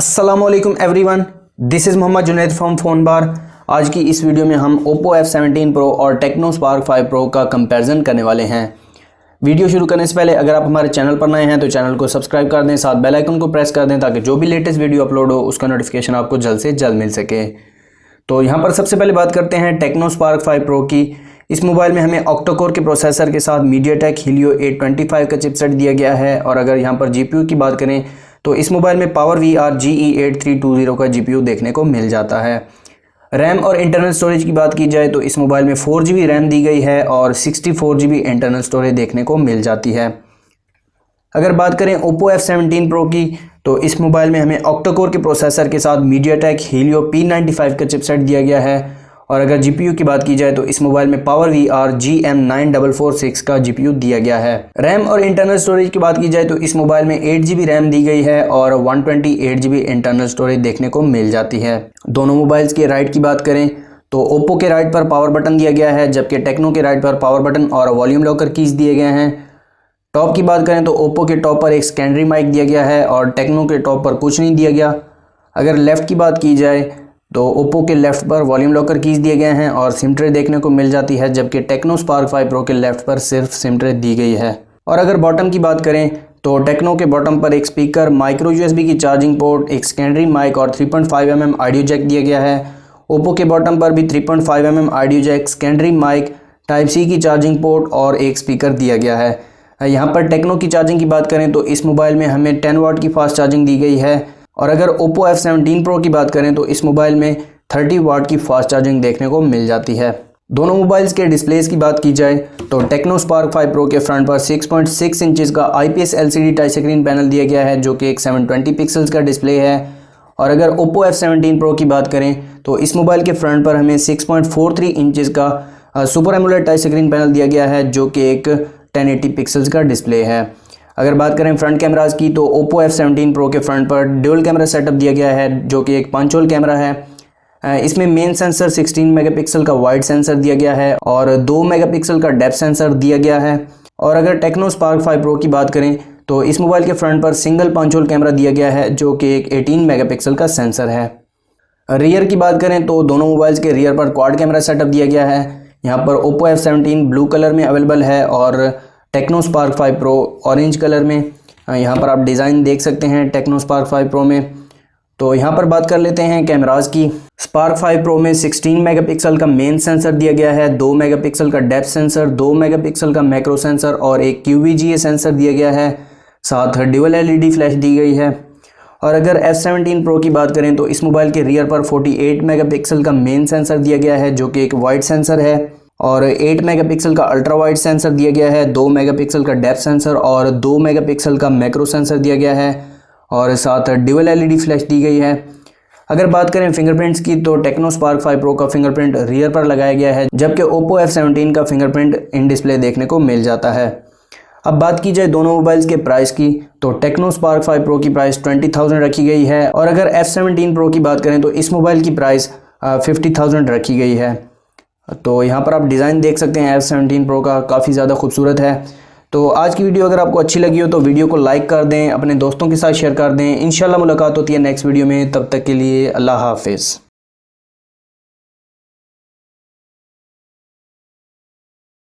अस्सलामुअलैकुम everyone, this is Mohammad Junaid from Phonebar. आज की इस वीडियो में हम Oppo F17 Pro और Tecno Spark 5 Pro का कंपैरिजन करने वाले हैं। वीडियो शुरू करने से पहले अगर आप हमारे चैनल पर नए हैं तो चैनल को सब्सक्राइब कर दें, साथ बेल आइकन को प्रेस कर दें ताकि जो भी लेटेस्ट वीडियो अपलोड हो उसका नोटिफिकेशन आपको जल्द से जल्द मिल सके। तो यहाँ पर सबसे पहले बात करते हैं Tecno Spark 5 Pro की। इस मोबाइल में हमें ऑक्टा कोर के प्रोसेसर के साथ MediaTek Helio 825 का चिपसेट दिया गया है। और अगर यहाँ पर GPU की बात करें तो इस मोबाइल में PowerVR GE8320 का GPU देखने को मिल जाता है। रैम और इंटरनल स्टोरेज की बात की जाए तो इस मोबाइल में 4GB रैम दी गई है और 64GB इंटरनल स्टोरेज देखने को मिल जाती है। अगर बात करें Oppo F17 Pro की तो इस मोबाइल में हमें ऑक्टा कोर के प्रोसेसर के साथ MediaTek Helio P95 का चिपसेट दिया गया है। और अगर GPU की बात की जाए तो इस मोबाइल में PowerVR GM9446 का GPU दिया गया है। रैम और इंटरनल स्टोरेज की बात की जाए तो इस मोबाइल में 8GB रैम दी गई है और 128GB इंटरनल स्टोरेज देखने को मिल जाती है। दोनों मोबाइल्स के राइट की बात करें तो Oppo के राइट पर पावर बटन दिया गया है, जबकि Tecno के राइट पर पावर बटन और वॉल्यूम लॉकर कीज दिए गए हैं। टॉप की बात करें तो Oppo के टॉप पर एक सेकेंडरी माइक दिया गया है और Tecno के टॉप पर कुछ नहीं दिया गया। अगर लेफ़्ट की बात की जाए तो Oppo के लेफ़्ट पर वॉल्यूम लॉकर कीज दिए गए हैं और सिम ट्रे देखने को मिल जाती है, जबकि Tecno Spark 5 Pro के लेफ़्ट पर सिर्फ सिम ट्रे दी गई है। और अगर बॉटम की बात करें तो Tecno के बॉटम पर एक स्पीकर, माइक्रो USB की चार्जिंग पोर्ट, एक सेकेंडरी माइक और 3.5mm ऑडियो जैक दिया गया है। Oppo के बॉटम पर भी 3.5mm audio jack, secondary mic, type C की चार्जिंग पोर्ट और एक स्पीकर दिया गया है। यहाँ पर Tecno की चार्जिंग की बात करें तो इस मोबाइल में हमें 10 वाट की फास्ट चार्जिंग दी गई है। और अगर Oppo F17 Pro की बात करें तो इस मोबाइल में 30 वाट की फास्ट चार्जिंग देखने को मिल जाती है। दोनों मोबाइल्स के डिस्प्लेस की बात की जाए तो Tecno Spark 5 Pro के फ्रंट पर 6.6 इंचेस का IPS LCD touch screen panel दिया गया है, जो कि एक 720 पिक्सल्स का डिस्प्ले है। और अगर Oppo F17 Pro की बात करें तो इस मोबाइल के फ्रंट पर हमें 6.43 इंचेस का super AMOLED touch screen panel दिया गया है, जो कि एक 1080 पिक्सल्स का डिस्प्ले है। अगर बात करें फ्रंट कैमरास की तो Oppo F17 Pro के फ्रंट पर ड्यूल कैमरा सेटअप दिया गया है, जो कि एक पंच होल कैमरा है। इसमें मेन सेंसर 16 मेगापिक्सल का वाइड सेंसर दिया गया है और 2 मेगापिक्सल का डेप्थ सेंसर दिया गया है। और अगर Tecno Spark 5 Pro की बात करें तो इस मोबाइल के फ्रंट पर सिंगल पंच होल कैमरा दिया गया है, जो कि एक 18 मेगापिक्सल का सेंसर है। रियर की बात करें तो दोनों मोबाइल्स के रियर पर क्वाड कैमरा सेटअप दिया गया है। यहाँ पर Oppo F17 ब्लू कलर में अवेलेबल है और Tecno Spark 5 Pro orange colour में। यहाँ पर आप डिज़ाइन देख सकते हैं Tecno Spark 5 Pro में। तो यहाँ पर बात कर लेते हैं कैमरास की। Spark 5 Pro में 16 मेगापिक्सल का मेन सेंसर दिया गया है, 2 मेगापिक्सल का डेप्थ सेंसर, 2 मेगापिक्सल का मैक्रो सेंसर और एक QVGA सेंसर दिया गया है। साथ ड्यूल LED फ्लैश दी गई है। और अगर F17 Pro की बात करें तो इस मोबाइल के रियर पर 48 मेगापिक्सल का मेन सेंसर दिया गया है, जो कि एक वाइड सेंसर है। और 8 मेगापिक्सल का अल्ट्रा वाइड सेंसर दिया गया है, 2 मेगापिक्सल का डेप्थ सेंसर और 2 मेगापिक्सल का मैक्रो सेंसर दिया गया है। और साथ ड्यूल LED फ्लैश दी गई है। अगर बात करें फिंगरप्रिंट्स की तो Tecno Spark 5 Pro का फिंगरप्रिंट रियर पर लगाया गया है, जबकि Oppo F17 का फिंगरप्रिंट इन डिस्प्ले देखने को मिल जाता है। अब बात की जाए दोनों मोबाइल्स के प्राइस की तो Tecno Spark 5 Pro की प्राइस 20,000 रखी गई है। और अगर F17 Pro की बात करें तो इस मोबाइल की प्राइस 50,000 रखी गई है। तो यहाँ पर आप डिज़ाइन देख सकते हैं F17 Pro का, काफ़ी ज़्यादा खूबसूरत है। तो आज की वीडियो अगर आपको अच्छी लगी हो तो वीडियो को लाइक कर दें, अपने दोस्तों के साथ शेयर कर दें। इंशाल्लाह मुलाकात होती है नेक्स्ट वीडियो में, तब तक के लिए अल्लाह हाफिज़।